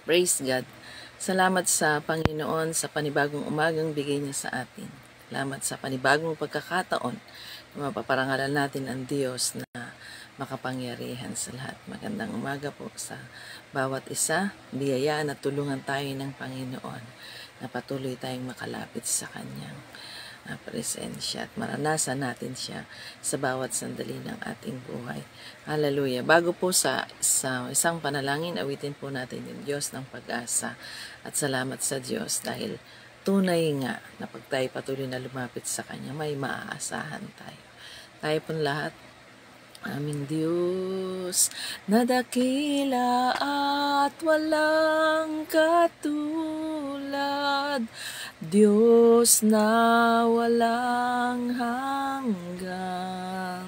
Praise God. Salamat sa Panginoon sa panibagong umagang bigay niya sa atin. Salamat sa panibagong pagkakataon na mapaparangalan natin ang Diyos na makapangyarihan sa lahat. Magandang umaga po sa bawat isa. Biyayaan at tulungan tayo ng Panginoon na patuloy tayong makalapit sa Kanyang presensya at maranasan natin siya sa bawat sandali ng ating buhay. Hallelujah. Bago po sa isang panalangin, awitin po natin yung Diyos ng pag-asa at salamat sa Diyos dahil tunay nga na pag tayo patuloy na lumapit sa Kanya, may maaasahan tayo. Tayo pong lahat. Aming Diyos na dakila at walang katulad, Diyos na walang hanggan.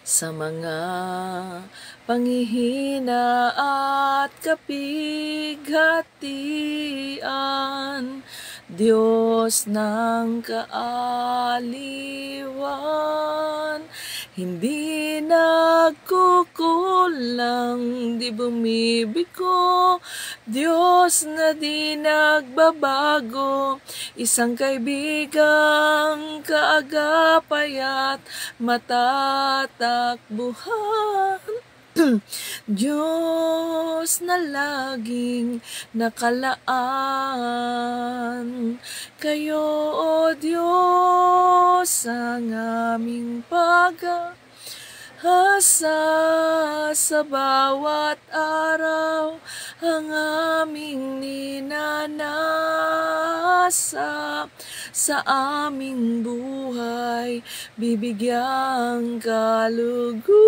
Sa mga panghihina at kapighatian, Diyos ng kaaliwan, hindi nagkukulang, di bumibiko, Diyos na di nagbabago, isang kaibigang kaagapay at matatakbuhan. Diyos na laging nakalaan, kayo o Diyos ang aming pag-asa sa bawat araw, ang aming ninanasa sa aming buhay, bibigyang kaluguran,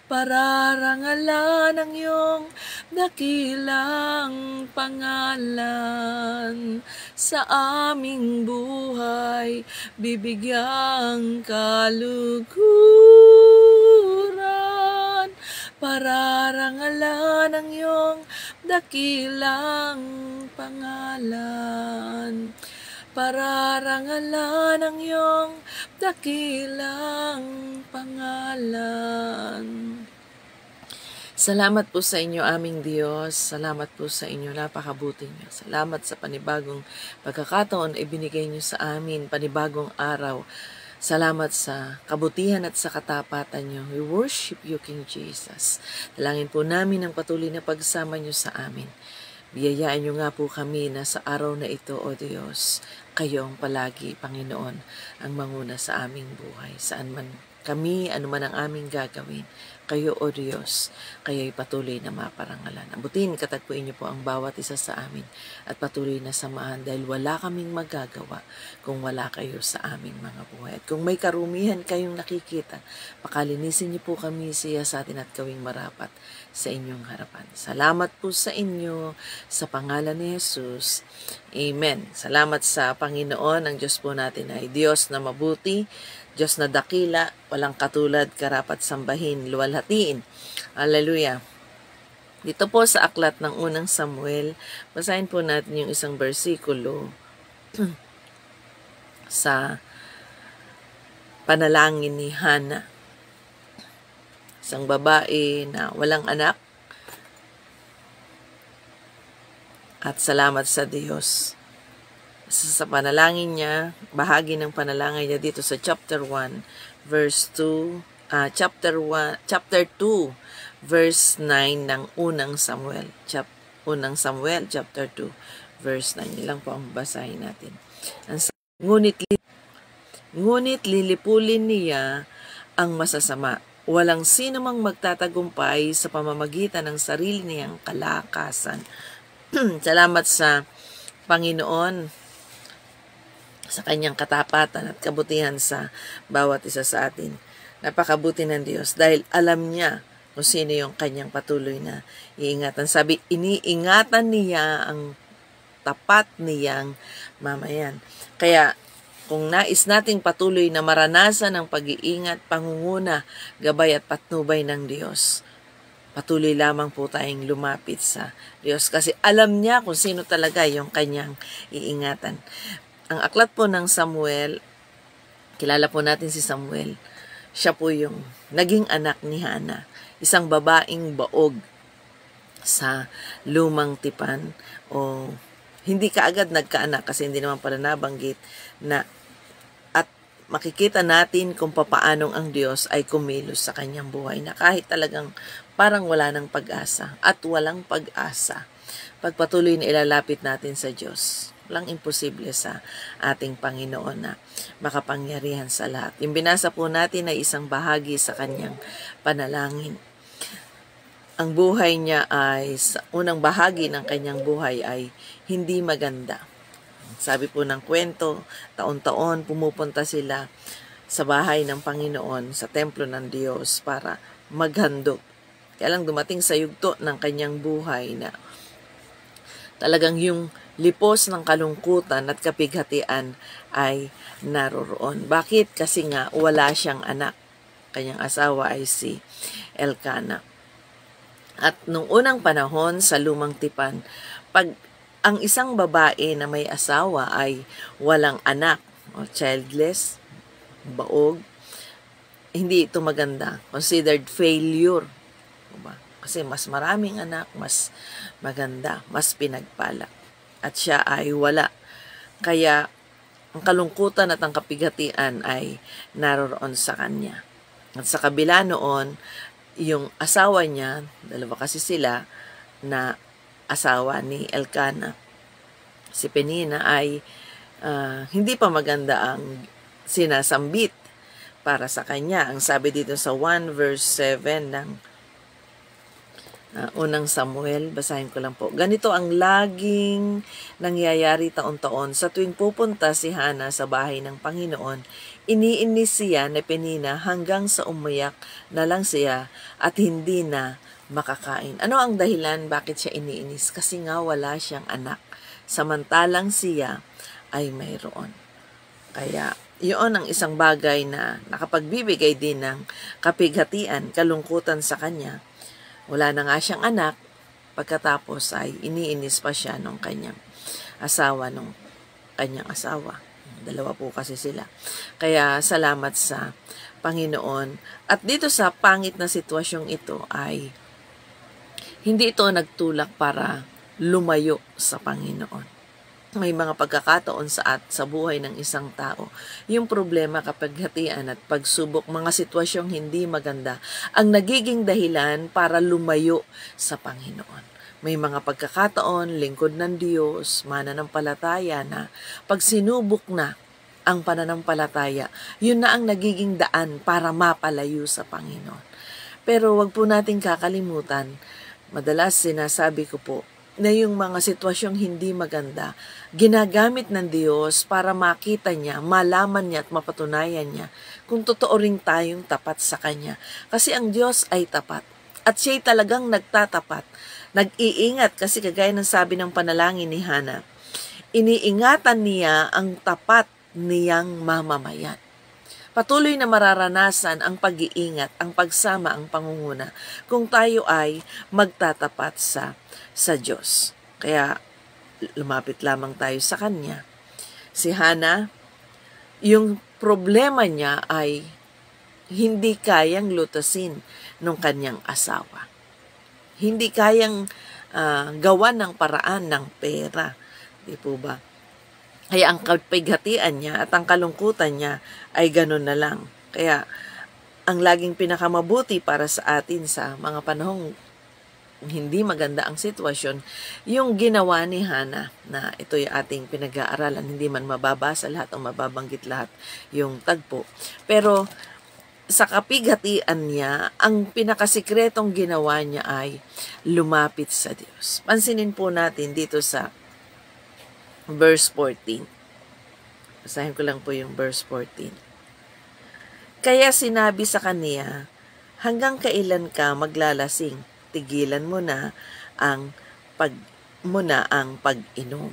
pararangalan ang iyong dakilang pangalan sa aming buhay, bibigyang kaluguran, pararangalan ang iyong dakilang pangalan, pararangalan ang iyong dakilang pangalan. Salamat po sa inyo, aming Diyos. Salamat po sa inyo, napakabuti niyo. Salamat sa panibagong pagkakataon na ibinigay niyo sa amin, panibagong araw. Salamat sa kabutihan at sa katapatan niyo. We worship you, King Jesus. Dalangin po namin ang patuloy na pagsama niyo sa amin. Biyayaan niyo nga po kami na sa araw na ito, O Diyos, kayong palagi, Panginoon, ang manguna sa aming buhay. Saan man kami, ano man ang aming gagawin, kayo, O Diyos, kayo'y patuloy na maparangalan. Abutin, katagpuin niyo po ang bawat isa sa amin at patuloy na samahan dahil wala kaming magagawa kung wala kayo sa aming mga buhay. At kung may karumihan kayong nakikita, pakalinisin niyo po kami siya sa atin at gawing marapat sa inyong harapan. Salamat po sa inyo sa pangalan ni Jesus. Amen. Salamat sa Panginoon. Ang Diyos po natin ay Diyos na mabuti, Diyos na dakila, walang katulad, karapat sambahin, luwalhatiin. Hallelujah. Dito po sa aklat ng unang Samuel, basahin po natin yung isang bersikulo sa panalangin ni Hannah. Isang babae na walang anak at salamat sa Diyos. Sa panalangin niya, bahagi ng panalangin niya dito sa chapter 1, verse 2, chapter 2, verse 9 ng unang Samuel. Unang Samuel, chapter 2, verse 9. Ilang po ang basahin natin. Ngunit lilipulin niya ang masasama. Walang sino mang magtatagumpay sa pamamagitan ng sarili niyang kalakasan. Salamat sa Panginoon sa kanyang katapatan at kabutihan sa bawat isa sa atin. Napakabuti ng Diyos dahil alam niya kung sino yung kanyang patuloy na iingatan. Sabi, iniingatan niya ang tapat niyang mamayan. Kaya kung nais nating patuloy na maranasan ang pag-iingat, pangunguna, gabay at patnubay ng Diyos, patuloy lamang po tayong lumapit sa Diyos kasi alam niya kung sino talaga yung kanyang iingatan. Ang aklat po ng Samuel, kilala po natin si Samuel. siya po yung naging anak ni Hana, isang babaeng baog sa lumang tipan, o hindi kaagad nagkaanak kasi hindi naman pala nabanggit na, at makikita natin kung papaanong ang Diyos ay kumilos sa kanyang buhay na kahit talagang parang wala ng pag-asa at walang pag-asa, pagpatuloy na ilalapit natin sa Diyos. Walang imposible sa ating Panginoon na makapangyarihan sa lahat. Yung binasa po natin ay isang bahagi sa kanyang panalangin. Ang buhay niya ay, sa unang bahagi ng kanyang buhay ay hindi maganda. Sabi po ng kwento, taon-taon pumupunta sila sa bahay ng Panginoon, sa templo ng Diyos para maghandog. Kaya lang dumating sa yugto ng kanyang buhay na talagang yung lipos ng kalungkutan at kapighatian ay naroroon. Bakit? Kasi nga wala siyang anak. Kanyang asawa ay si Elkanah. At nung unang panahon sa lumang tipan, pag ang isang babae na may asawa ay walang anak o childless, baog, hindi ito maganda. Considered failure. Diba? Kasi mas maraming anak, mas maganda, mas pinagpala. At siya ay wala. Kaya ang kalungkutan at ang kapighatian ay naroroon sa kanya. At sa kabila noon, yung asawa niya, dalawa kasi sila na asawa ni Elkanah, si Penina, ay hindi pa maganda ang sinasambit para sa kanya. Ang sabi dito sa 1 verse 7 ng unang Samuel, basahin ko lang po. Ganito ang laging nangyayari taon-taon. Sa tuwing pupunta si Hana sa bahay ng Panginoon, iniinis siya ni Penina hanggang sa umayak na lang siya at hindi na makakain. Ano ang dahilan bakit siya iniinis? Kasi nga wala siyang anak. Samantalang siya ay mayroon. Kaya yun ang isang bagay na nakapagbibigay din ng kapighatian, kalungkutan sa kanya. Wala na nga siyang anak, pagkatapos ay iniinis pa siya nung kanyang asawa. Dalawa po kasi sila. Kaya salamat sa Panginoon. At dito sa pangit na sitwasyong ito ay hindi ito nagtulak para lumayo sa Panginoon. May mga pagkakataon sa buhay ng isang tao, yung problema, kapighatian at pagsubok, mga sitwasyong hindi maganda, ang nagiging dahilan para lumayo sa Panginoon. May mga pagkakataon, lingkod ng Diyos, mananampalataya na pag sinubok na ang pananampalataya, yun na ang nagiging daan para mapalayo sa Panginoon. Pero wag po natin kakalimutan, madalas sinasabi ko po, na yung mga sitwasyong hindi maganda, ginagamit ng Diyos para makita niya, malaman niya at mapatunayan niya kung totoo rin tayong tapat sa Kanya. Kasi ang Diyos ay tapat at siya'y talagang nagtatapat. Nag-iingat kasi kagaya ng sabi ng panalangin ni Hana, iniingatan niya ang tapat niyang mamamayan. Patuloy na mararanasan ang pag-iingat, ang pagsama, ang pangunguna kung tayo ay magtatapat sa Diyos. Kaya lumapit lamang tayo sa Kanya. Si Hana, yung problema niya ay hindi kayang lutasin ng kanyang asawa. Hindi kayang gawan ng paraan ng pera. Di po ba? Kaya ang kapighatian niya at ang kalungkutan niya ay ganun na lang. Kaya ang laging pinakamabuti para sa atin sa mga panahong hindi maganda ang sitwasyon, yung ginawa ni Hana, na ito yung ating pinag-aaralan, hindi man mababasa lahat o mababanggit lahat yung tagpo. Pero sa kapighatian niya, ang pinakasikretong ginawa niya ay lumapit sa Diyos. Pansinin po natin dito sa verse 14. Basahin ko lang po yung verse 14. Kaya sinabi sa kaniya, hanggang kailan ka maglalasing? Tigilan mo na ang pag-inom.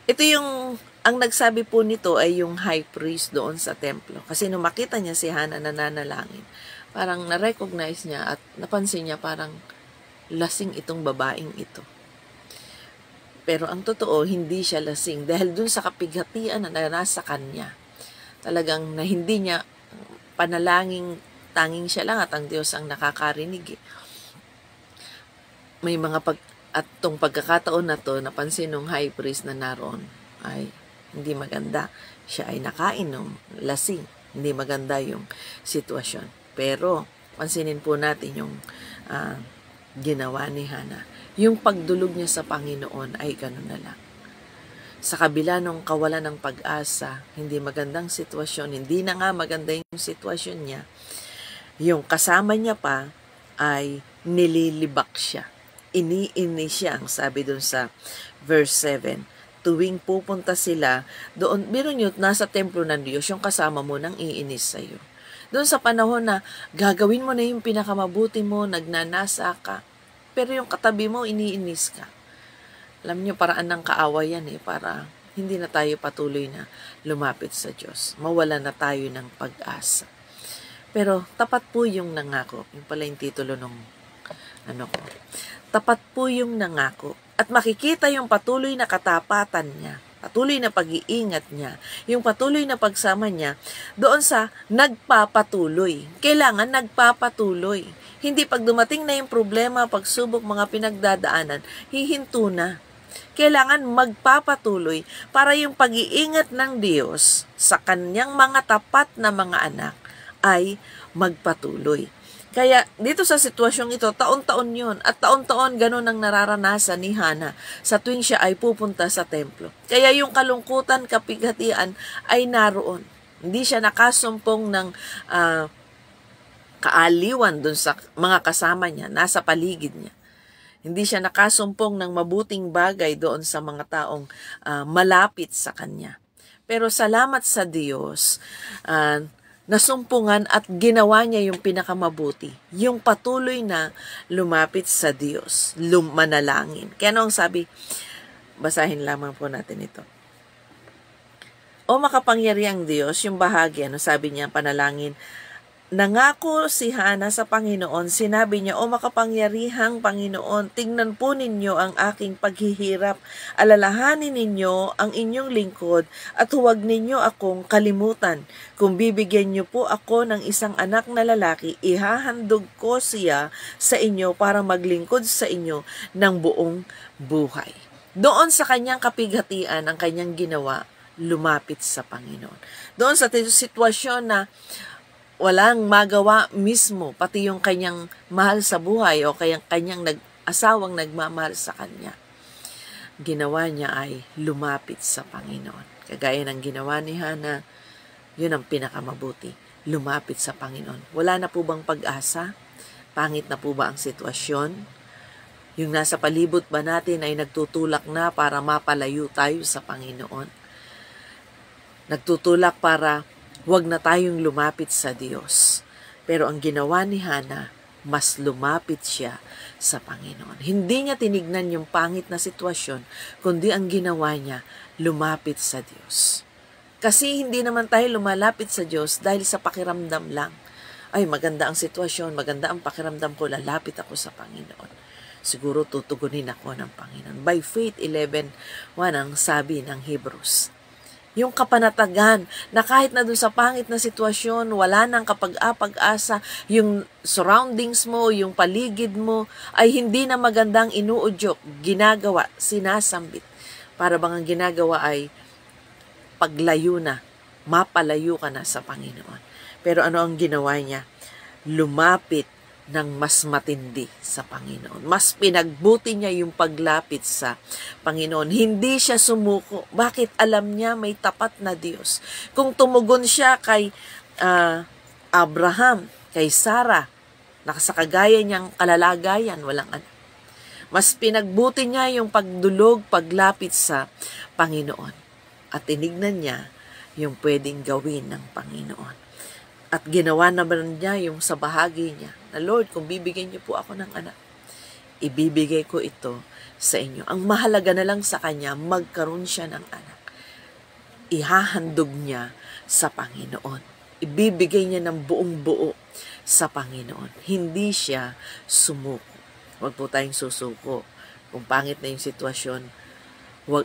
Ito yung, ang nagsabi po nito ay yung high priest doon sa templo. Kasi nung makita niya si Hana nananalangin, parang na-recognize niya at napansin niya parang lasing itong babaeng ito. Pero ang totoo, hindi siya lasing dahil dun sa kapighatian na nasa kanya. Talagang na hindi niya panalangin, tanging siya lang at ang Diyos ang nakakarinig. May mga at tong pagkakataon na to, napansin nung high priest na naroon ay hindi maganda. Siya ay nakainom, lasing. Hindi maganda yung sitwasyon. Pero, pansinin po natin yung ginawa ni Hana. Yung pagdulog niya sa Panginoon ay ganun na lang. Sa kabila ng kawalan ng pag-asa, hindi magandang sitwasyon, hindi na nga maganda yung sitwasyon niya, yung kasama niya pa ay nililibak siya. Iniini siya, ang sabi dun sa verse 7. Tuwing pupunta sila, doon, biro nyo, nasa templo ng Diyos, yung kasama mo nang iinis sa'yo. Doon sa panahon na gagawin mo na yung pinakamabuti mo, nagnanasa ka, pero yung katabi mo, iniinis ka. Alam nyo, paraan ng kaaway yan para hindi na tayo patuloy na lumapit sa Diyos. Mawala na tayo ng pag-asa. Pero tapat po yung nangako. Yung pala yung titulo nung ko. Tapat po yung nangako. At makikita yung patuloy na katapatan niya, patuloy na pag-iingat niya, yung patuloy na pagsama niya doon sa nagpapatuloy. Kailangan nagpapatuloy. Hindi pag dumating na yung problema, pagsubok, mga pinagdadaanan, hihinto na. Kailangan magpapatuloy para yung pag-iingat ng Diyos sa kanyang mga tapat na mga anak ay magpatuloy. Kaya dito sa sitwasyong ito, taon-taon yun. At taon-taon ganun ang nararanasan ni Hana sa tuwing siya ay pupunta sa templo. Kaya yung kalungkutan, kapighatian ay naroon. Hindi siya nakasumpong ng kaaliwan dun sa mga kasama niya, nasa paligid niya. Hindi siya nakasumpong ng mabuting bagay doon sa mga taong malapit sa kanya. Pero salamat sa Diyos, nasumpungan at ginawa niya yung pinakamabuti, yung patuloy na lumapit sa Diyos, manalangin. Kaya ano ang sabi, basahin lamang po natin ito. O makapangyarihang Diyos, yung bahagi, sabi niya, panalangin, nangako si Hana sa Panginoon, sinabi niya, O makapangyarihang Panginoon, tingnan po ninyo ang aking paghihirap, alalahanin ninyo ang inyong lingkod, at huwag ninyo akong kalimutan. Kung bibigyan niyo po ako ng isang anak na lalaki, ihahandog ko siya sa inyo para maglingkod sa inyo ng buong buhay. Doon sa kanyang kapighatian, ang kanyang ginawa, lumapit sa Panginoon. Doon sa sitwasyon na walang magawa mismo, pati yung kanyang mahal sa buhay o kanyang asawang nagmamahal sa kanya. Ginawa niya ay lumapit sa Panginoon. Kagaya ng ginawa ni Hana, yun ang pinakamabuti. Lumapit sa Panginoon. Wala na po bang pag-asa? Pangit na po ba ang sitwasyon? Yung nasa palibot ba natin ay nagtutulak na para mapalayo tayo sa Panginoon? Nagtutulak para huwag na tayong lumapit sa Diyos. Pero ang ginawa ni Hana, mas lumapit siya sa Panginoon. Hindi niya tinignan yung pangit na sitwasyon, kundi ang ginawa niya, lumapit sa Diyos. Kasi hindi naman tayo lumalapit sa Diyos dahil sa pakiramdam lang. Ay, maganda ang sitwasyon, maganda ang pakiramdam ko, lalapit ako sa Panginoon. Siguro tutugunin ako ng Panginoon. By faith, 11:1 ang sabi ng Hebrews. Yung kapanatagan na kahit na dun sa pangit na sitwasyon, wala nang kapag-apag-asa, yung surroundings mo, yung paligid mo, ay hindi na magandang inuudyok, ginagawa, sinasambit. Para bang ang ginagawa ay paglayo na, mapalayo ka na sa Panginoon. Pero ano ang ginawa niya? Lumapit ng mas matindi sa Panginoon. Mas pinagbuti niya yung paglapit sa Panginoon. Hindi siya sumuko. Bakit? Alam niya may tapat na Diyos. Kung tumugon siya kay Abraham, kay Sarah, nakasakagaya niyang kalalagayan, walang anak. Mas pinagbuti niya yung pagdulog, paglapit sa Panginoon. At tinignan niya yung pwedeng gawin ng Panginoon. At ginawa naman niya yung sa bahagi niya, na Lord, kung bibigyan niyo po ako ng anak, ibibigay ko ito sa inyo. Ang mahalaga na lang sa kanya, magkaroon siya ng anak. Ihahandog niya sa Panginoon. Ibibigay niya ng buong buo sa Panginoon. Hindi siya sumuko. Huwag po tayong susuko. Kung pangit na yung sitwasyon,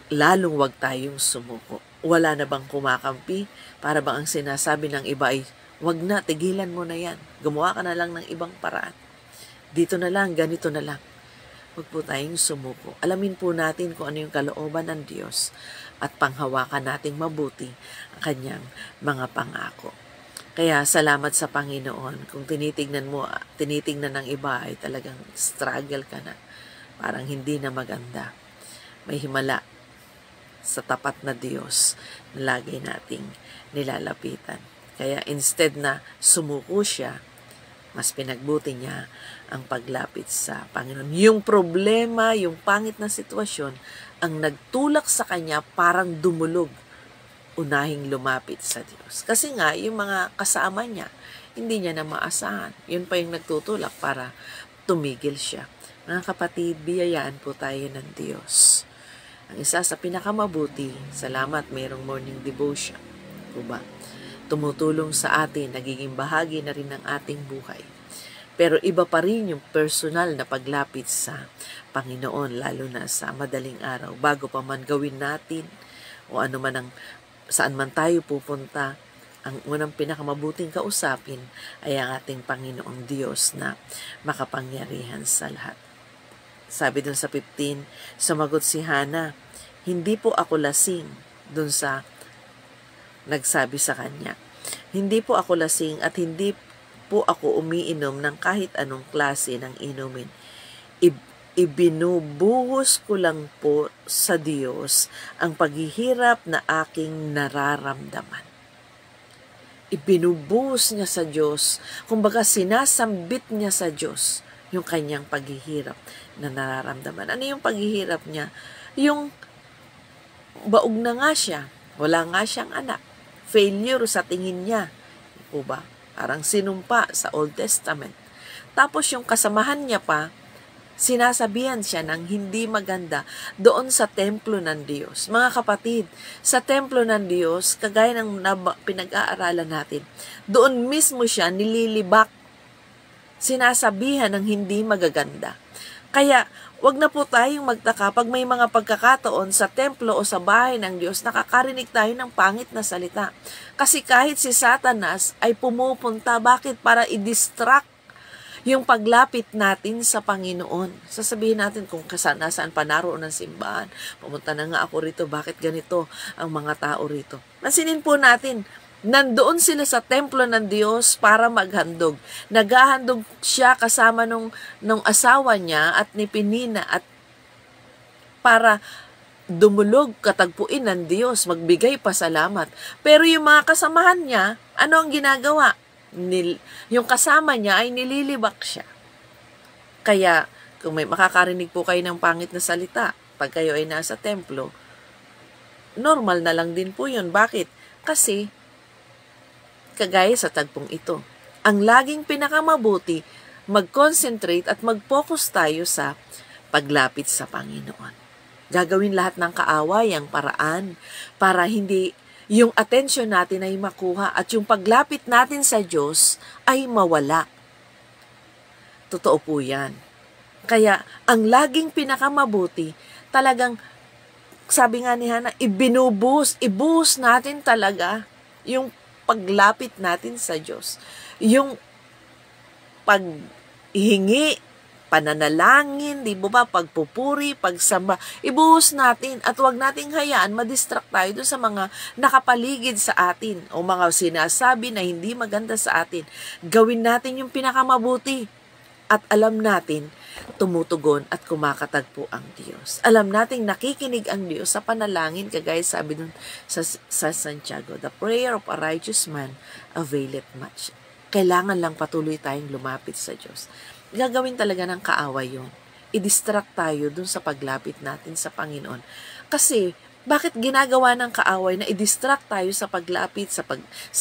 lalong huwag tayong sumuko. Wala na bang kumakampi? Para bang ang sinasabi ng iba ay Wag na, tigilan mo na yan. Gumawa ka na lang ng ibang paraan. Dito na lang, ganito na lang. Huwag po tayong sumuko. Alamin po natin kung ano yung kalooban ng Diyos at panghawakan nating mabuti ang kanyang mga pangako. Kaya salamat sa Panginoon. Kung tinitingnan ng iba ay talagang struggle ka na. Parang hindi na maganda. May himala sa tapat na Diyos na lagi nating nilalapitan. Kaya instead na sumuko siya, mas pinagbuti niya ang paglapit sa Panginoon. Yung problema, yung pangit na sitwasyon, ang nagtulak sa kanya parang dumulog. Unahing lumapit sa Diyos. Kasi nga, yung mga kasama niya, hindi niya na maasahan. Yun pa yung nagtutulak para tumigil siya. Mga kapatid, biyayaan po tayo ng Diyos. Ang isa sa pinakamabuti, salamat, mayroong morning devotion. Diba? Tumutulong sa atin, nagiging bahagi na rin ng ating buhay. Pero iba pa rin yung personal na paglapit sa Panginoon, lalo na sa madaling araw. Bago pa man gawin natin, o ano man ang saan man tayo pupunta, ang unang pinakamabuting kausapin ay ang ating Panginoong Diyos na makapangyarihan sa lahat. Sabi dun sa 15, sumagot si Hana, hindi po ako lasing, dun sa nagsabi sa kanya. Hindi po ako lasing at hindi po ako umiinom ng kahit anong klase ng inumin. Ibinubuhos ko lang po sa Diyos ang paghihirap na aking nararamdaman. Ibinubuhos niya sa Diyos, kumbaga sinasambit niya sa Diyos yung kanyang paghihirap na nararamdaman. Ano yung paghihirap niya? Yung baog na nga siya, wala nga siyang anak, failure sa tingin niya, o ba? Parang sinumpa sa Old Testament. Tapos yung kasamahan niya pa, sinasabihan siya ng hindi maganda doon sa templo ng Diyos. Mga kapatid, sa templo ng Diyos, kagaya ng pinag-aaralan natin, doon mismo siya nililibak, sinasabihan ng hindi magaganda. Kaya, wag na po tayong magtaka pag may mga pagkakataon sa templo o sa bahay ng Diyos, nakakarinig tayo ng pangit na salita. Kasi kahit si Satanas ay pumupunta, bakit? Para i-distract yung paglapit natin sa Panginoon. Sasabihin natin kung nasaan pa naroon ng simbahan. Pumunta na nga ako rito, bakit ganito ang mga tao rito? Mansinin po natin, nandoon sila sa templo ng Diyos para maghandog. Naghahandog siya kasama nung asawa niya at ni Penina at para dumulog, katagpuin ng Diyos, magbigay pasalamat. Pero yung mga kasamahan niya, ano ang ginagawa? Yung kasama niya ay nililibak siya. Kaya, kung may makakarinig po kayo ng pangit na salita, pag kayo ay nasa templo, normal na lang din po yun. Bakit? Kasi, kagaya sa tagpong ito, ang laging pinakamabuti, mag-concentrate at mag-focus tayo sa paglapit sa Panginoon. Gagawin lahat ng kaawayang paraan para hindi yung atensyon natin ay makuha at yung paglapit natin sa Diyos ay mawala. Totoo po yan. Kaya, ang laging pinakamabuti, talagang, sabi nga ni Hana, ibuhos natin talaga yung paglapit natin sa Diyos. Yung paghingi, pananalangin, di ba, pagpupuri, pagsamba, ibuhos natin at huwag nating hayaan madistract tayo doon sa mga nakapaligid sa atin o mga sinasabi na hindi maganda sa atin. Gawin natin yung pinakamabuti at alam natin tumutugon at kumakatagpo ang Diyos. Alam nating nakikinig ang Diyos sa panalangin, kagaya sabi dun sa Santiago, the prayer of a righteous man availeth much. Kailangan lang patuloy tayong lumapit sa Diyos. Gagawin talaga ng kaaway yun. I-distract tayo dun sa paglapit natin sa Panginoon. Kasi, bakit ginagawa ng kaaway na i-distract tayo sa paglapit, sa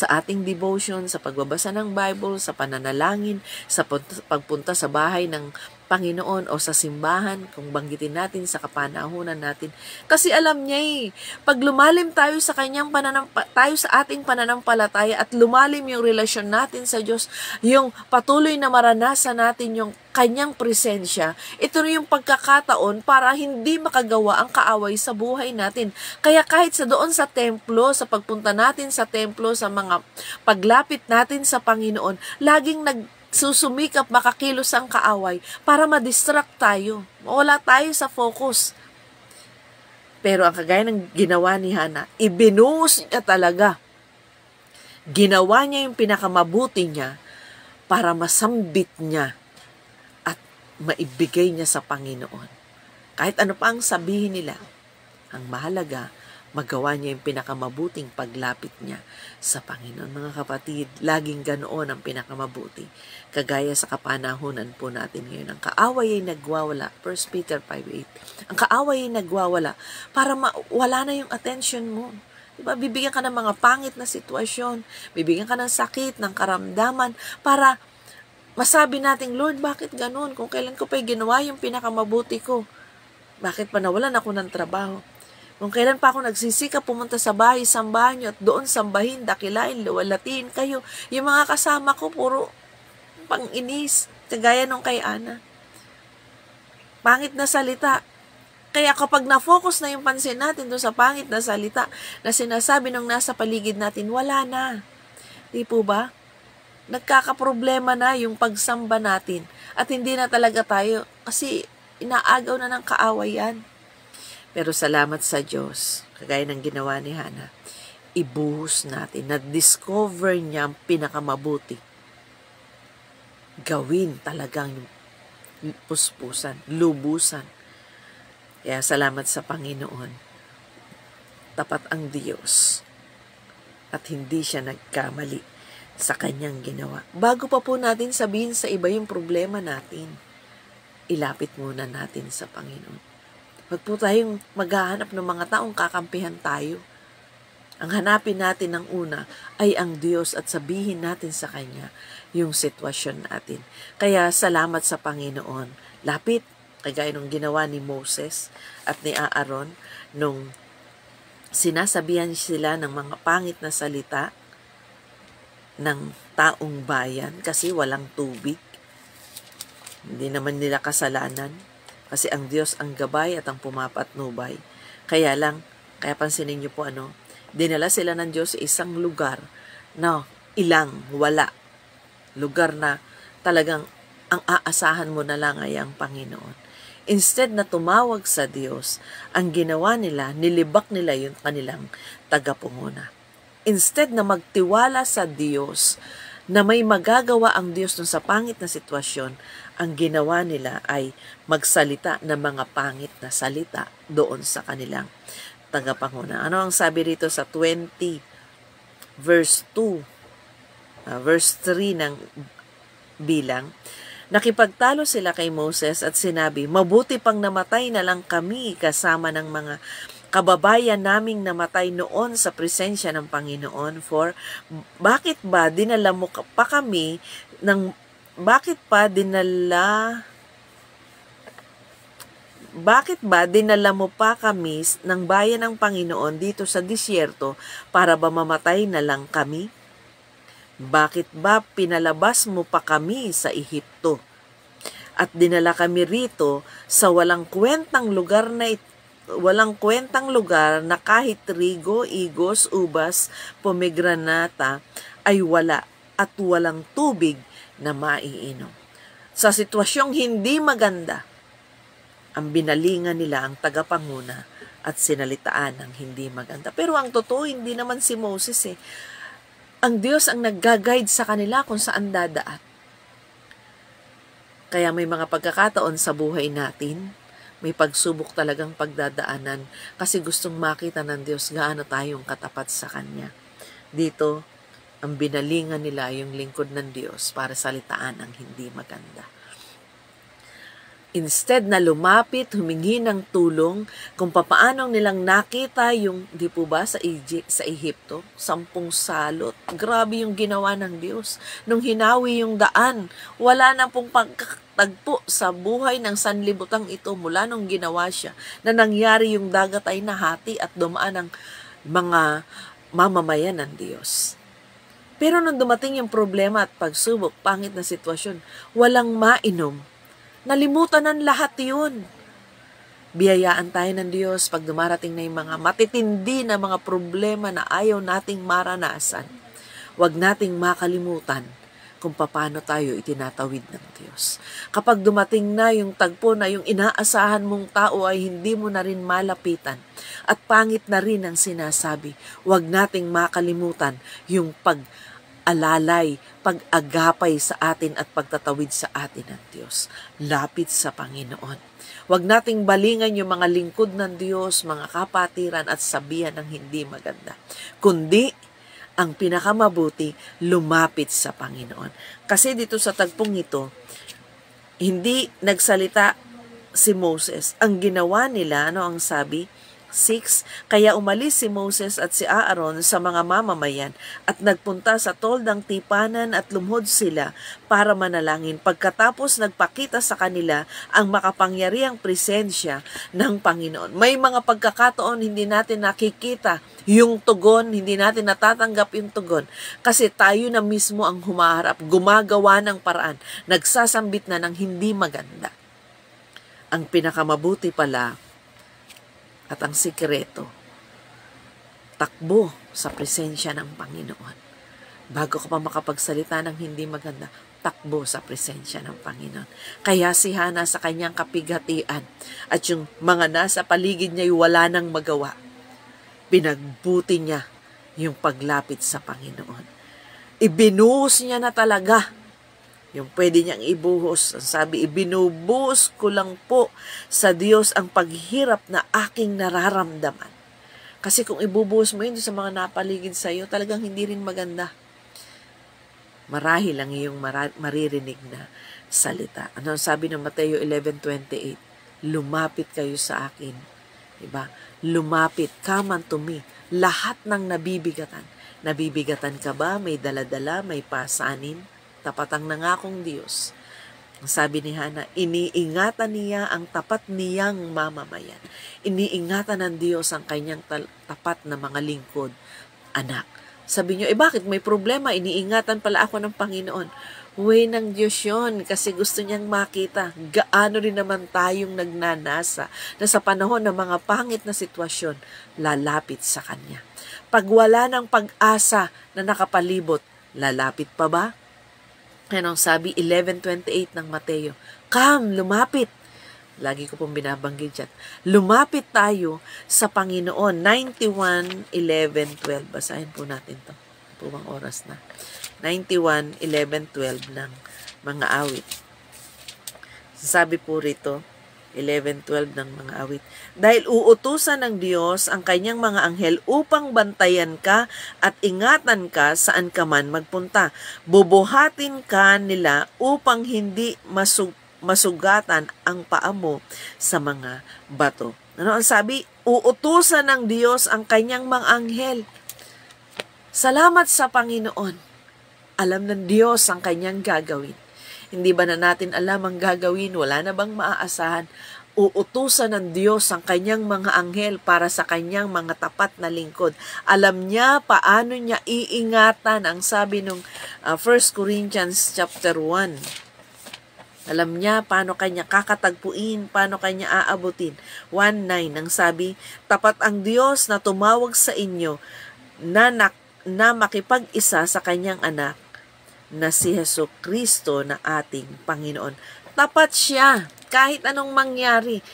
ating devotion, sa pagbabasa ng Bible, sa pananalangin, sa pagpunta sa bahay ng Panginoon o sa simbahan, kung banggitin natin sa kapanahunan natin. Kasi alam niya pag lumalim tayo sa tayo sa ating pananampalataya at lumalim yung relasyon natin sa Diyos, yung patuloy na maranasan natin yung kanyang presensya, ito na yung pagkakataon para hindi makagawa ang kaaway sa buhay natin. Kaya kahit sa doon sa templo, sa pagpunta natin sa templo, sa mga paglapit natin sa Panginoon, laging susumikap makakilos ang kaaway para ma-distract tayo. Wala tayo sa focus. Pero ang kagaya ng ginawa ni Hana, ibinuhos niya talaga. Ginawa niya yung pinakamabuti niya para masambit niya at maibigay niya sa Panginoon. Kahit ano pa ang sabihin nila, ang mahalaga, magawa niya yung pinakamabuting paglapit niya sa Panginoon. Mga kapatid, laging ganoon ang pinakamabuti. Kagaya sa kapanahunan po natin ngayon, ang kaaway ay nagwawala. 1 Peter 5:8. Ang kaaway ay nagwawala para wala na yung attention mo. Diba? Bibigyan ka ng mga pangit na sitwasyon, bibigyan ka ng sakit, ng karamdaman, para masabi natin, Lord, bakit ganun? Kung kailan ko pa'y ginawa yung pinakamabuti ko, bakit pa nawalan ako ng trabaho? Kung kailan pa ako nagsisikap pumunta sa bahay, sambahan nyo, at doon sambahin, dakilain, luwalatiin kayo. Yung mga kasama ko, puro pang-inis, kagaya nung kay Ana. Pangit na salita. Kaya kapag na-focus na yung pansin natin doon sa pangit na salita na sinasabi nung nasa paligid natin, wala na. Di po ba? Nagkakaproblema na yung pagsamba natin at hindi na talaga tayo kasi inaagaw na ng kaaway yan. Pero salamat sa Diyos, kagaya ng ginawa ni Hana, ibuhos natin, na-discover niya ang pinakamabuti. Gawin talagang puspusan, lubusan. Kaya salamat sa Panginoon. Tapat ang Diyos at hindi siya nagkamali sa kanyang ginawa. Bago pa po natin sabihin sa iba yung problema natin, ilapit muna natin sa Panginoon. Wag po tayong maghahanap ng mga taong kakampihan tayo. Ang hanapin natin ng una ay ang Diyos at sabihin natin sa Kanya yung sitwasyon natin. Kaya salamat sa Panginoon. Lapit, kagaya nung ginawa ni Moses at ni Aaron nung sinasabihan sila ng mga pangit na salita ng taong bayan kasi walang tubig. Hindi naman nila kasalanan. Kasi ang Diyos ang gabay at ang pumapatnubay. Kaya pansinin niyo po dinala sila ng Diyos sa isang lugar na wala. Lugar na talagang ang aasahan mo na lang ay ang Panginoon. Instead na tumawag sa Diyos, ang ginawa nila, nilibak nila yung kanilang tagapanguna. Instead na magtiwala sa Diyos, na may magagawa ang Diyos dun sa pangit na sitwasyon, ang ginawa nila ay magsalita ng mga pangit na salita doon sa kanilang tagapanguna. Ano ang sabi rito sa 20 verse 2, verse 3 ng bilang? Nakipagtalo sila kay Moses at sinabi, mabuti pang namatay na lang kami kasama ng mga kababayan naming namatay noon sa presensya ng Panginoon. For bakit ba dinala mo pa kami ng bakit ba dinala mo pa kami ng bayan ng Panginoon dito sa disyerto para ba mamatay na lang kami? Bakit ba pinalabas mo pa kami sa Ehipto at dinala kami rito sa walang kwentang lugar na kahit trigo, igos, ubas, pomegranata ay wala at walang tubig na maiinom. Sa sitwasyong hindi maganda, ang binalingan nila ang tagapanguna at sinalitaan ng hindi maganda. Pero ang totoo, hindi naman si Moses Ang Diyos ang nag-guide sa kanila kung saan dadaan. Kaya may mga pagkakataon sa buhay natin, may pagsubok talagang pagdadaanan kasi gustong makita ng Diyos gaano tayong katapat sa Kanya. Dito, ang binalingan nila yung lingkod ng Diyos para salitaan ang hindi maganda. Instead na lumapit, humingi ng tulong kung papaano nilang nakita yung, di po ba, sa Ehipto, 10 salot. Grabe yung ginawa ng Diyos. Nung hinawi yung daan, wala na pong pagtagpo sa buhay ng sanlibutang ito mula nung ginawa siya, na nangyari yung dagat ay nahati at dumaan ang mga mamamayan ng Diyos. Pero nung dumating yung problema at pagsubok, pangit na sitwasyon, walang mainom. Nalimutan ng lahat yun. Biyayaan tayo ng Diyos pag dumarating na yung mga matitindi na mga problema na ayaw nating maranasan. Huwag nating makalimutan kung paano tayo itinatawid ng Diyos. Kapag dumating na yung tagpo na yung inaasahan mong tao ay hindi mo na rin malapitan at pangit na rin ang sinasabi, huwag nating makalimutan yung pag-alalay, pag-agapay sa atin at pagtatawid sa atin ng Diyos. Lapit sa Panginoon. Huwag nating balingan yung mga lingkod ng Diyos, mga kapatiran at sabihan ng hindi maganda. Kundi, ang pinakamabuti, lumapit sa Panginoon. Kasi dito sa tagpong ito, hindi nagsalita si Moses. Ang ginawa nila, ang sabi? 6, kaya umalis si Moses at si Aaron sa mga mamamayan at nagpunta sa toldang tipanan at lumhod sila para manalangin. Pagkatapos nagpakita sa kanila ang makapangyarihang presensya ng Panginoon. May mga pagkakataon hindi natin nakikita yung tugon, hindi natin natatanggap yung tugon kasi tayo na mismo ang humaharap, gumagawa ng paraan, nagsasambit na ng hindi maganda. Ang pinakamabuti pala at ang sikreto, takbo sa presensya ng Panginoon. Bago ka pa makapagsalita ng hindi maganda, takbo sa presensya ng Panginoon. Kaya si Hana sa kanyang kapighatian at yung mga nasa paligid niya ay wala nang magawa. Pinagbuti niya yung paglapit sa Panginoon. Ibinuhos niya na talaga yung pwede niyang ibuhos. Ang sabi, ibinubuhos ko lang po sa Diyos ang paghirap na aking nararamdaman. Kasi kung ibubuhos mo yun sa mga napaligid sa iyo, talagang hindi rin maganda. Marahil ang iyong maririnig na salita. Ano ang sabi ng Mateo 11:28? Lumapit kayo sa akin. Diba? Lumapit, come unto me. Lahat ng nabibigatan. Nabibigatan ka ba? May daladala, may pasanin? Tapat ang nangakong Diyos. Sabi ni Hana, iniingatan niya ang tapat niyang mamamayan. Iniingatan ng Diyos ang kanyang tapat na mga lingkod, anak. Sabi niyo, bakit may problema? Iniingatan pala ako ng Panginoon. Way ng Diyos yun kasi gusto niyang makita gaano rin naman tayong nagnanasa na sa panahon ng mga pangit na sitwasyon, lalapit sa Kanya. Pag wala ng pag-asa na nakapalibot, lalapit pa ba? Anong sabi? 11:28 ng Mateo. Come, lumapit. Lagi ko pong binabanggit dyan. Lumapit tayo sa Panginoon. 91:11-12. Basahin po natin to. Pumang oras na. 91:11-12 ng mga awit. Sabi po rito, 11:12 ng mga awit. Dahil uutusan ng Diyos ang kanyang mga anghel upang bantayan ka at ingatan ka saan ka man magpunta. Bubuhatin ka nila upang hindi masugatan ang paa mo sa mga bato. Ano ang sabi? Uutusan ng Diyos ang kanyang mga anghel. Salamat sa Panginoon. Alam ng Diyos ang kanyang gagawin. Hindi ba na natin alam ang gagawin? Wala na bang maaasahan? Uutusan ng Diyos ang kanyang mga anghel para sa kanyang mga tapat na lingkod. Alam niya paano niya iingatan ang sabi ng 1 Corinthians chapter 1. Alam niya paano kanya kakatagpuin, paano kanya aabutin. 1:9 ang sabi, tapat ang Diyos na tumawag sa inyo na makipag-isa sa kanyang anak na si Jesucristo na ating Panginoon. Tapat siya kahit anong mangyari.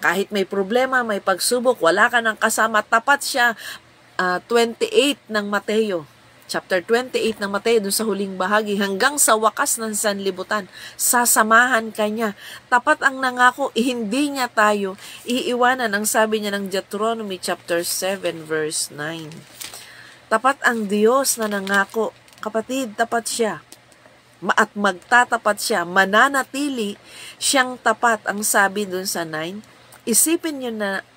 Kahit may problema, may pagsubok, wala ka ng kasama, tapat siya. 28 ng Mateo. Chapter 28 ng Mateo, dun sa huling bahagi, hanggang sa wakas ng sanlibutan, sasamahan ka niya. Tapat ang nangako, hindi niya tayo iiwanan. Ang sabi niya ng Deuteronomy chapter 7 verse 9. Tapat ang Diyos na nangako. Kapatid, tapat siya. at magtatapat siya, mananatili siyang tapat. Ang sabi dun sa 9,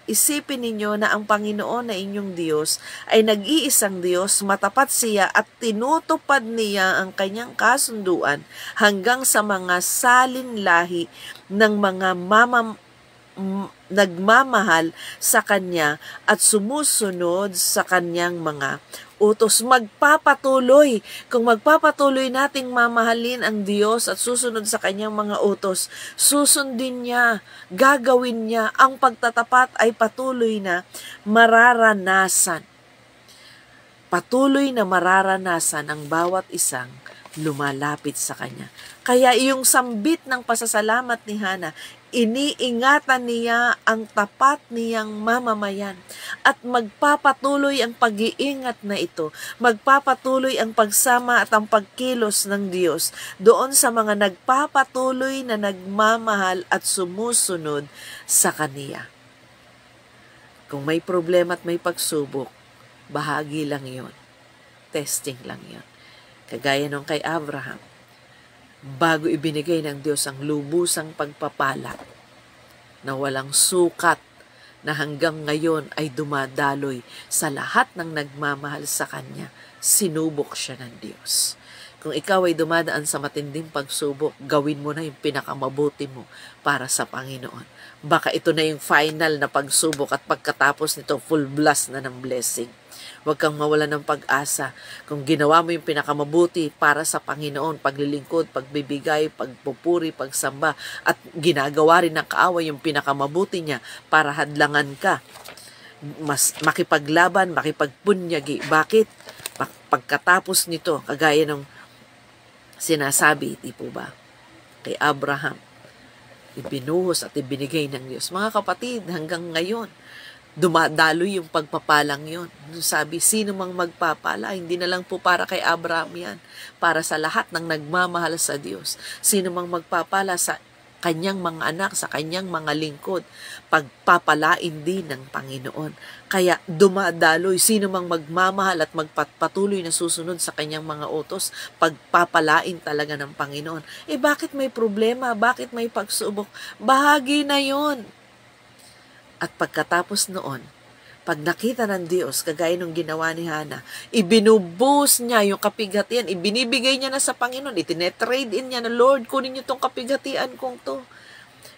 isipin ninyo na ang Panginoon na inyong Diyos ay nag-iisang Diyos, matapat siya at tinutupad niya ang kanyang kasunduan hanggang sa mga salinlahi ng mga nagmamahal sa Kanya at sumusunod sa Kanyang mga utos. Magpapatuloy. Kung magpapatuloy nating mamahalin ang Diyos at susunod sa Kanyang mga utos, susundin niya, gagawin niya. Ang pagtatapat ay patuloy na mararanasan. Patuloy na mararanasan ang bawat isang lumalapit sa Kanya. Kaya yung sambit ng pasasalamat ni Hana, iniingatan niya ang tapat niyang mamamayan at magpapatuloy ang pag-iingat na ito. Magpapatuloy ang pagsama at ang pagkilos ng Diyos doon sa mga nagpapatuloy na nagmamahal at sumusunod sa Kaniya. Kung may problema at may pagsubok, bahagi lang yon. Testing lang yon. Kagaya nung kay Abraham, bago ibinigay ng Diyos ang lubusang pagpapala na walang sukat na hanggang ngayon ay dumadaloy sa lahat ng nagmamahal sa Kanya, sinubok siya ng Diyos. Kung ikaw ay dumadaan sa matinding pagsubok, gawin mo na yung pinakamabuti mo para sa Panginoon. Baka ito na yung final na pagsubok at pagkatapos nito, full blast na ng blessing. Huwag kang mawala ng pag-asa. Kung ginawa mo yung pinakamabuti para sa Panginoon, paglilingkod, pagbibigay, pagpupuri, pagsamba, at ginagawa rin ng kaaway yung pinakamabuti niya para hadlangan ka, mas makipaglaban, makipagpunyagi. Bakit? Pagkatapos nito, kagaya ng sinasabi, di po ba, kay Abraham, ibinuhos at ibinigay ng Diyos. Mga kapatid, hanggang ngayon, dumadaloy yung pagpapalang yon. Sabi, sino mang magpapala, hindi na lang po para kay Abraham yan, para sa lahat ng nagmamahal sa Diyos. Sino mang magpapala sa kanyang mga anak, sa kanyang mga lingkod, pagpapalain din ng Panginoon. Kaya dumadaloy, sino mang magmamahal at magpatuloy na susunod sa kanyang mga utos, pagpapalain talaga ng Panginoon. Bakit may problema? Bakit may pagsubok? Bahagi na yon. At pagkatapos noon, pag nakita ng Diyos, kagaya nung ginawa ni Hana, ibinubus niya yung kapighatian, ibinibigay niya na sa Panginoon, itinetrade in niya na, Lord, kunin niyo tong kapighatian kong to.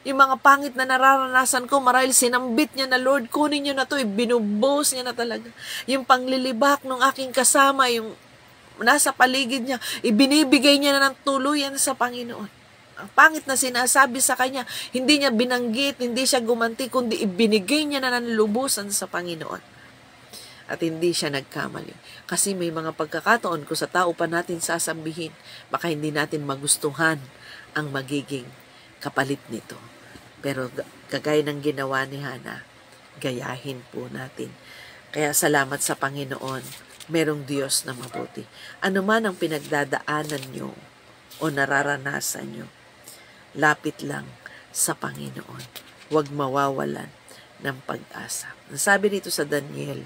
Yung mga pangit na nararanasan ko, marahil sinambit niya na, Lord, kunin niyo na to, ibinubus niya na talaga. Yung panglilibak ng aking kasama, yung nasa paligid niya, ibinibigay niya na ng tuluyan sa Panginoon. Ang pangit na sinasabi sa kanya, hindi niya binanggit, hindi siya gumanti, kundi ibinigay niya na ng lubusan sa Panginoon. At hindi siya nagkamali. Kasi may mga pagkakataon kung sa tao pa natin sasabihin, baka hindi natin magustuhan ang magiging kapalit nito. Pero kagaya ng ginawa ni Hana, gayahin po natin. Kaya salamat sa Panginoon, merong Diyos na mabuti. Ano man ang pinagdadaanan nyo o nararanasan nyo, lapit lang sa Panginoon. Huwag mawawalan ng pag-asa. Ang sabi dito sa Daniel,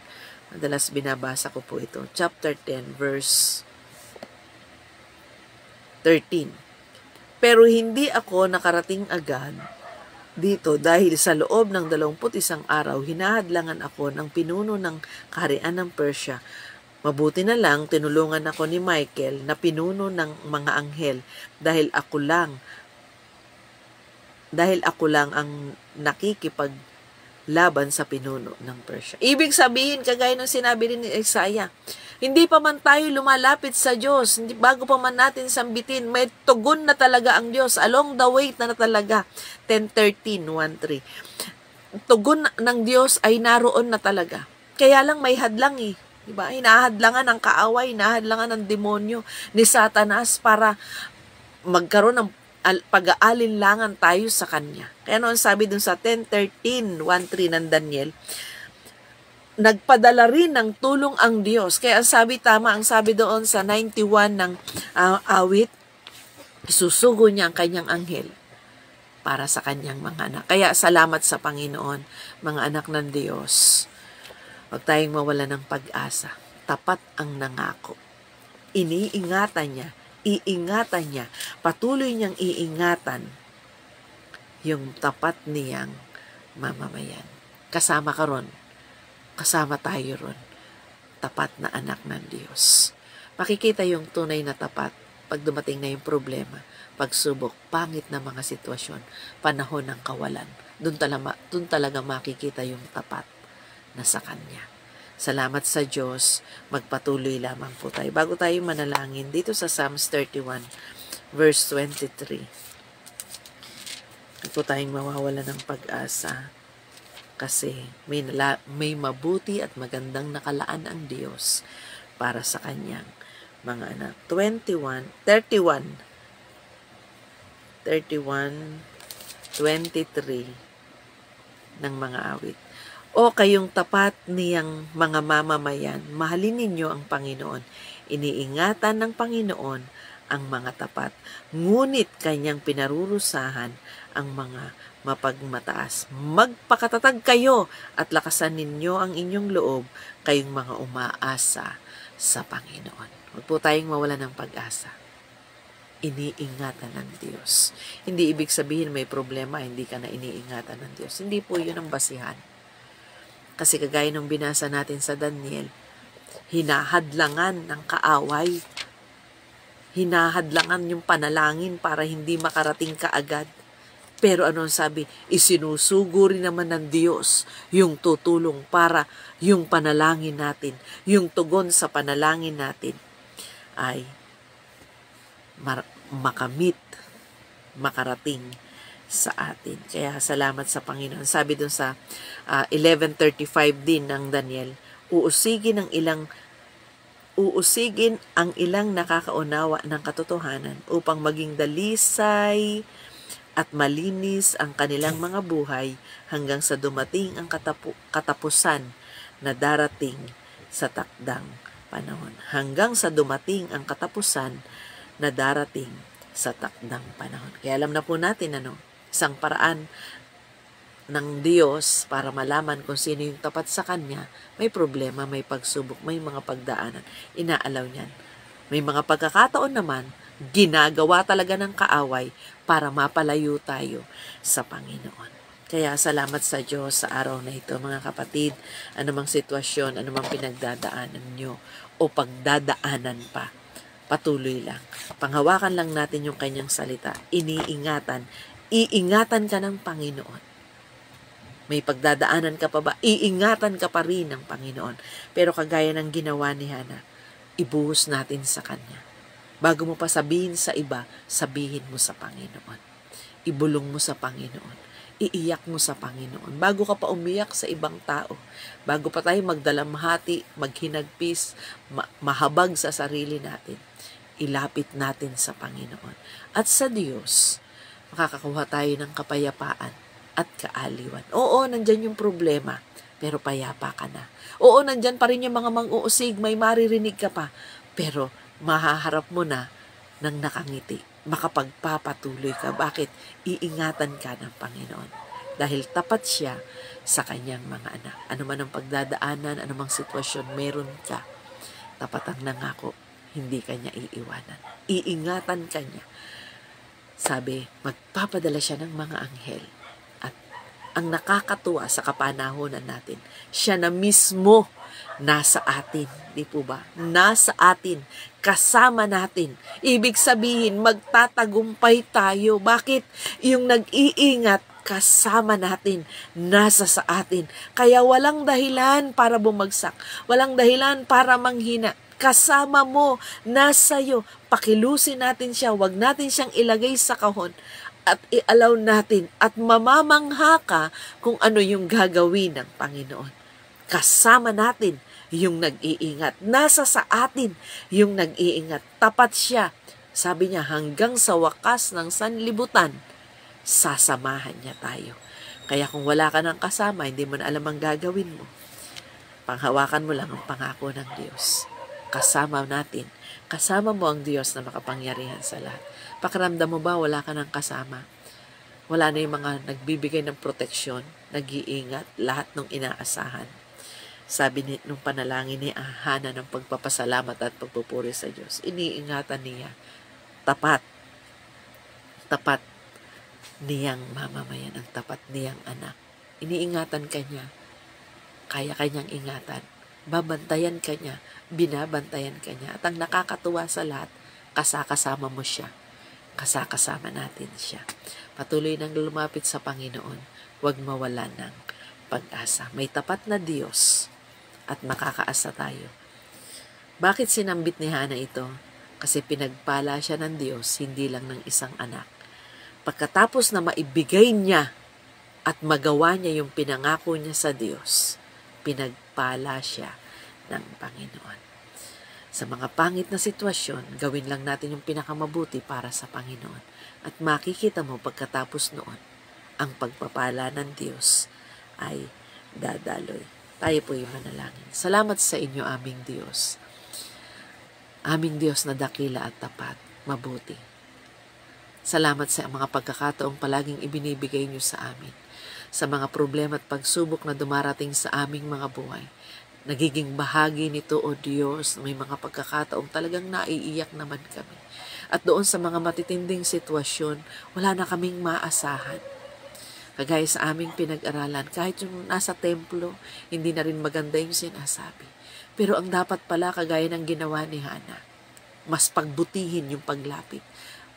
madalas binabasa ko po ito, chapter 10, verse 13. Pero hindi ako nakarating agad dito dahil sa loob ng 21 araw, hinahadlangan ako ng pinuno ng kaharian ng Persia. Mabuti na lang, tinulungan ako ni Michael na pinuno ng mga anghel dahil ako lang ang nakikipaglaban sa pinuno ng Persia. Ibig sabihin, kagaya ng sinabi rin ni Isaiah, hindi pa man tayo lumalapit sa Diyos, bago pa man natin sambitin, may tugon na talaga ang Diyos, along the way na talaga. 10:13, 1:3. Tugon ng Diyos ay naroon na talaga. Kaya lang may hadlang Diba? Hinahadlangan ng kaaway, hinahadlangan ng demonyo ni Satanas para magkaroon ng pag-aalinlangan tayo sa Kanya. Kaya noon sabi dun sa 10:13, 1:3 ng Daniel, nagpadala rin ng tulong ang Diyos. Kaya ang sabi doon sa 91 ng awit, isusugo niya ang kanyang anghel para sa kanyang mga anak. Kaya salamat sa Panginoon, mga anak ng Diyos. Huwag tayong mawala ng pag-asa. Tapat ang nangako. Iniingatan niya, Iingatan niya, patuloy niyang iingatan yung tapat niyang mamamayan. Kasama ka ron, kasama tayo ron, tapat na anak ng Diyos. Makikita yung tunay na tapat pag dumating na yung problema, pagsubok, pangit na mga sitwasyon, panahon ng kawalan. Doon talaga makikita yung tapat na sa Kanya. Salamat sa Diyos, magpatuloy lamang po tayo. Bago tayo manalangin, dito sa Psalms 31, verse 23, hindi po tayong mawawala ng pag-asa kasi may mabuti at magandang nakalaan ang Diyos para sa Kanyang mga anak. 31, 23 ng mga awit. O kayong tapat niyang mga mamamayan, mahalin ninyo ang Panginoon. Iniingatan ng Panginoon ang mga tapat. Ngunit kanyang pinarurusahan ang mga mapagmataas. Magpakatatag kayo at lakasan ninyo ang inyong loob, kayong mga umaasa sa Panginoon. Huwag po tayong mawala ng pag-asa. Iniingatan ng Diyos. Hindi ibig sabihin may problema, hindi ka na iniingatan ng Diyos. Hindi po yun ang basihan. Kasi kagaya nung binasa natin sa Daniel, hinahadlangan ng kaaway. Hinahadlangan yung panalangin para hindi makarating kaagad. Pero anong sabi? Isinusugo rin naman ng Diyos yung tutulong para yung panalangin natin, yung tugon sa panalangin natin ay makamit, makarating sa atin. Kaya salamat sa Panginoon. Sabi dun sa 11:35 din ng Daniel, uusigin ang ilang nakakaunawa ng katotohanan upang maging dalisay at malinis ang kanilang mga buhay hanggang sa dumating ang katapusan na darating sa takdang panahon. Hanggang sa dumating ang katapusan na darating sa takdang panahon. Kaya alam na po natin isang paraan ng Diyos para malaman kung sino yung tapat sa Kanya, may problema, may pagsubok, may mga pagdaanan. Inaalaw niyan. May mga pagkakataon naman, ginagawa talaga ng kaaway para mapalayo tayo sa Panginoon. Kaya salamat sa Diyos sa araw na ito, mga kapatid, anumang sitwasyon, anumang pinagdadaanan nyo o pagdadaanan pa, patuloy lang. Panghawakan lang natin yung Kanyang salita. Iingatan ka ng Panginoon. May pagdadaanan ka pa ba? Iingatan ka pa rin ng Panginoon. Pero kagaya ng ginawa ni Hana, ibuhos natin sa Kanya. Bago mo pa sabihin sa iba, sabihin mo sa Panginoon. Ibulong mo sa Panginoon. Iiyak mo sa Panginoon. Bago ka pa umiyak sa ibang tao, bago pa tayo magdalamhati, maghinagpis, mahabag sa sarili natin, ilapit natin sa Panginoon. At sa Diyos, makakakuha tayo ng kapayapaan at kaaliwan. Oo, nandyan yung problema, pero payapa ka na. Oo, nandyan pa rin yung mga mang-uusig, may maririnig ka pa, pero mahaharap mo na ng nakangiti. Makapagpapatuloy ka. Bakit? Iingatan ka ng Panginoon. Dahil tapat siya sa kanyang mga anak. Ano man ang pagdadaanan, anumang sitwasyon, meron ka. Tapat ang nangako, hindi kanya iiwanan. Iingatan kanya. Sabi, magpapadala siya ng mga anghel. At ang nakakatuwa sa kapanahonan natin, siya na mismo nasa atin. Di po ba? Nasa atin. Kasama natin. Ibig sabihin, magtatagumpay tayo. Bakit? Yung nag-iingat, kasama natin. Nasa sa atin. Kaya walang dahilan para bumagsak. Walang dahilan para manghina. Kasama mo, nasa iyo. Pakilusin natin siya, wag natin siyang ilagay sa kahon at i-allow natin at mamamangha ka kung ano yung gagawin ng Panginoon. Kasama natin yung nag-iingat. Nasa sa atin yung nag-iingat. Tapat siya. Sabi niya, hanggang sa wakas ng sanlibutan, sasamahan niya tayo. Kaya kung wala ka ng kasama, hindi mo na alam ang gagawin mo. Panghawakan mo lang ang pangako ng Diyos. Kasama natin. Kasama mo ang Diyos na makapangyarihan sa lahat. Pakiramdam mo ba wala ka ng kasama? Wala na yung mga nagbibigay ng proteksyon, nag-iingat, lahat ng inaasahan. Sabi nung panalangin ni Hana ng pagpapasalamat at pagpupuri sa Diyos, iniingatan niya tapat. Tapat niyang mamamayan, ang tapat niyang anak. Iniingatan ka niya, kaya kanyang ingatan. Babantayan ka niya, binabantayan ka niya. At ang nakakatuwa sa lahat, kasakasama mo siya. Kasakasama natin siya. Patuloy nang lumapit sa Panginoon, huwag mawala ng pag-asa. May tapat na Diyos at makakaasa tayo. Bakit sinambit ni Hana ito? Kasi pinagpala siya ng Diyos, hindi lang ng isang anak. Pagkatapos na maibigay niya at magawa niya yung pinangako niya sa Diyos, pinagpala siya ng Panginoon. Sa mga pangit na sitwasyon, gawin lang natin yung pinakamabuti para sa Panginoon. At makikita mo pagkatapos noon, ang pagpapala ng Diyos ay dadaloy. Tayo po'y manalangin. Salamat sa inyo, aming Diyos. Aming Diyos na dakila at tapat, mabuti. Salamat sa mga pagkakataong palaging ibinibigay niyo sa amin. Sa mga problema at pagsubok na dumarating sa aming mga buhay. Nagiging bahagi nito, O Diyos, may mga pagkakataong talagang naiiyak naman kami. At doon sa mga matitinding sitwasyon, wala na kaming maasahan. Kagaya sa aming pinag-aralan, kahit yung nasa templo, hindi na rin maganda yung sinasabi. Pero ang dapat pala, kagaya ng ginawa ni Hana, mas pagbutihin yung paglapit.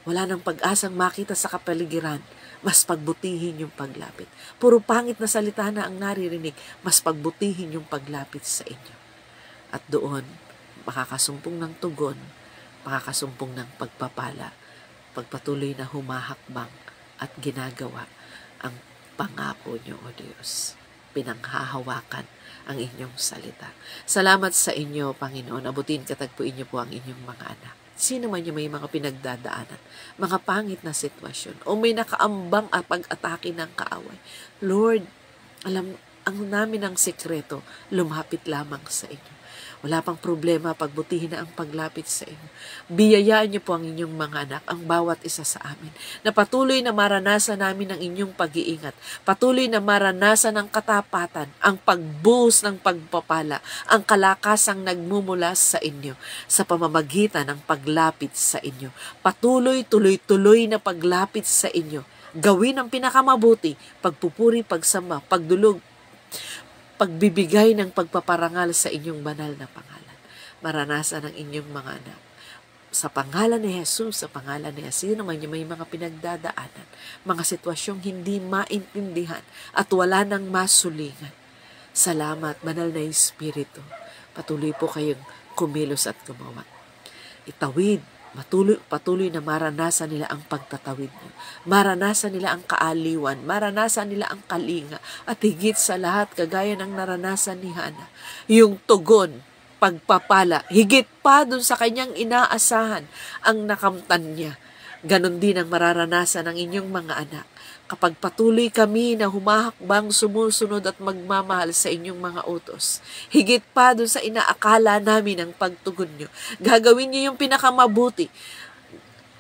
Wala nang pag-asang makita sa kapaligiran, mas pagbutihin yung paglapit. Puro pangit na salita na ang naririnig, mas pagbutihin yung paglapit sa inyo. At doon, makakasumpong ng tugon, makakasumpong ng pagpapala, pagpatuloy na humahakbang at ginagawa ang pangako niyo, O Diyos. Pinanghahawakan ang inyong salita. Salamat sa inyo, Panginoon. Abutin katagpuin niyo po ang inyong mga anak. Sino man yung may mga pinagdadaanan, mga pangit na sitwasyon, o may nakaambang at pag-atake ng kaaway. Lord, alam ang namin ang sekreto, lumapit lamang sa inyo. Wala pang problema, pagbutihin na ang paglapit sa inyo. Biyayaan niyo po ang inyong mga anak, ang bawat isa sa amin, na patuloy na maranasan namin ang inyong pag-iingat, patuloy na maranasan ang katapatan, ang pagbuhos ng pagpapala, ang kalakasang nagmumula sa inyo, sa pamamagitan ng paglapit sa inyo. Patuloy, tuloy-tuloy na paglapit sa inyo. Gawin ang pinakamabuti, pagpupuri, pagsamba, pagdulog, pagbibigay ng pagpaparangal sa inyong banal na pangalan. Maranasan ng inyong mga anak. Sa pangalan ni Jesus, sa pangalan ni Jesus, naman yung may mga pinagdadaanan, mga sitwasyong hindi maintindihan at wala nang masulingan. Salamat, banal na Espiritu. Patuloy po kayong kumilos at gumawa. Itawid, patuloy na maranasan nila ang pagtatawid niyo. Maranasan nila ang kaaliwan, maranasan nila ang kalinga, at higit sa lahat, kagaya ng naranasan ni Hana, yung tugon, pagpapala, higit pa dun sa kanyang inaasahan, ang nakamtan niya. Ganon din ang mararanasan ng inyong mga anak. Kapag patuloy kami na humahakbang, sumusunod at magmamahal sa inyong mga utos, higit pa dun sa inaakala namin ang pagtugon nyo, gagawin nyo yung pinakamabuti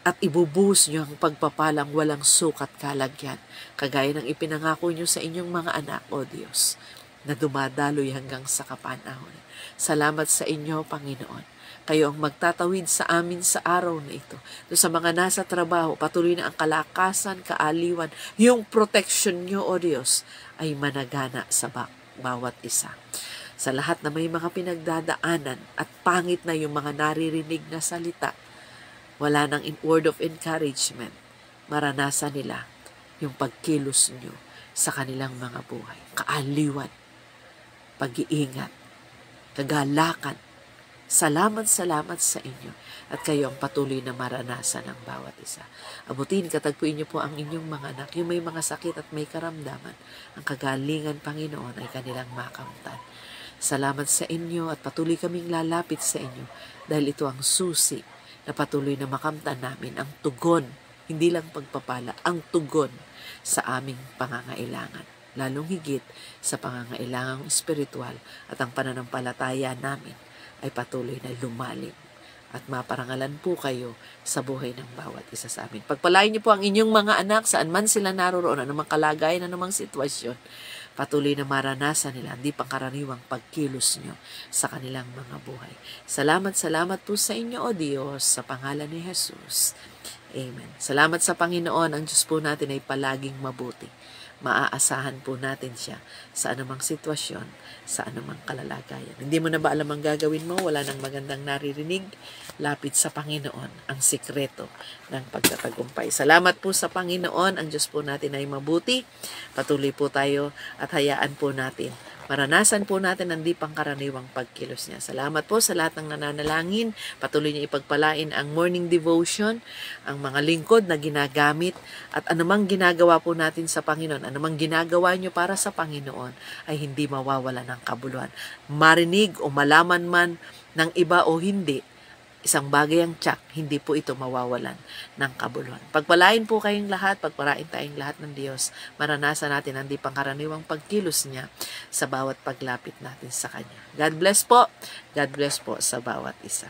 at ibubuhos nyo ang pagpapalang walang sukat kalagyan, kagaya ng ipinangako nyo sa inyong mga anak, O Diyos, na dumadaloy hanggang sa kapanahon. Salamat sa inyo, Panginoon. Kayo ang magtatawid sa amin sa araw na ito. Doon sa mga nasa trabaho, patuloy na ang kalakasan, kaaliwan, yung protection nyo, O Diyos, ay managana sa bawat isa. Sa lahat na may mga pinagdadaanan at pangit na yung mga naririnig na salita, wala nang word of encouragement, maranasan nila yung pagkilos nyo sa kanilang mga buhay. Kaaliwan, pag-iingat, kagalakan. Salamat sa inyo at kayo ang patuloy na maranasan ng bawat isa. Abutin, katagpuin niyo po ang inyong mga anak, yung may mga sakit at may karamdaman. Ang kagalingan, Panginoon, ay kanilang makamtan. Salamat sa inyo at patuloy kaming lalapit sa inyo dahil ito ang susi na patuloy na makamtan namin ang tugon, hindi lang pagpapala, ang tugon sa aming pangangailangan. Lalong higit sa pangangailangang espiritual at ang pananampalataya namin ay patuloy na lumalim at maparangalan po kayo sa buhay ng bawat isa sa amin. Pagpalain niyo po ang inyong mga anak saan man sila naroroon, anumang kalagayan, anumang sitwasyon. patuloy na maranasan nila hindi pangkaraniwang pagkilos nyo sa kanilang mga buhay. Salamat po sa inyo, O Diyos, sa pangalan ni Jesus. Amen. Salamat sa Panginoon. Ang Diyos po natin ay palaging mabuti. Maaasahan po natin siya sa anumang sitwasyon, sa anumang kalalagayan. Hindi mo na ba alam ang gagawin mo? Wala nang magandang naririnig? Lapit sa Panginoon ang sikreto ng pagtatagumpay. Salamat po sa Panginoon. Ang Diyos po natin ay mabuti. Patuloy po tayo at hayaan po natin. Maranasan po natin ang di pangkaraniwang pagkilos niya. Salamat po sa lahat ng nananalangin. Patuloy niyo ipagpalain ang morning devotion, ang mga lingkod na ginagamit, at anumang ginagawa po natin sa Panginoon, anumang ginagawa niyo para sa Panginoon, ay hindi mawawala ng kabuluhan. Marinig o malaman man ng iba o hindi, isang bagay ang tiyak, hindi po ito mawawalan ng kabuluhan. Pagpalain po kayong lahat, pagpalain tayong lahat ng Diyos, maranasan natin ang di pangkaraniwang pagkilos niya sa bawat paglapit natin sa Kanya. God bless po. God bless po sa bawat isa.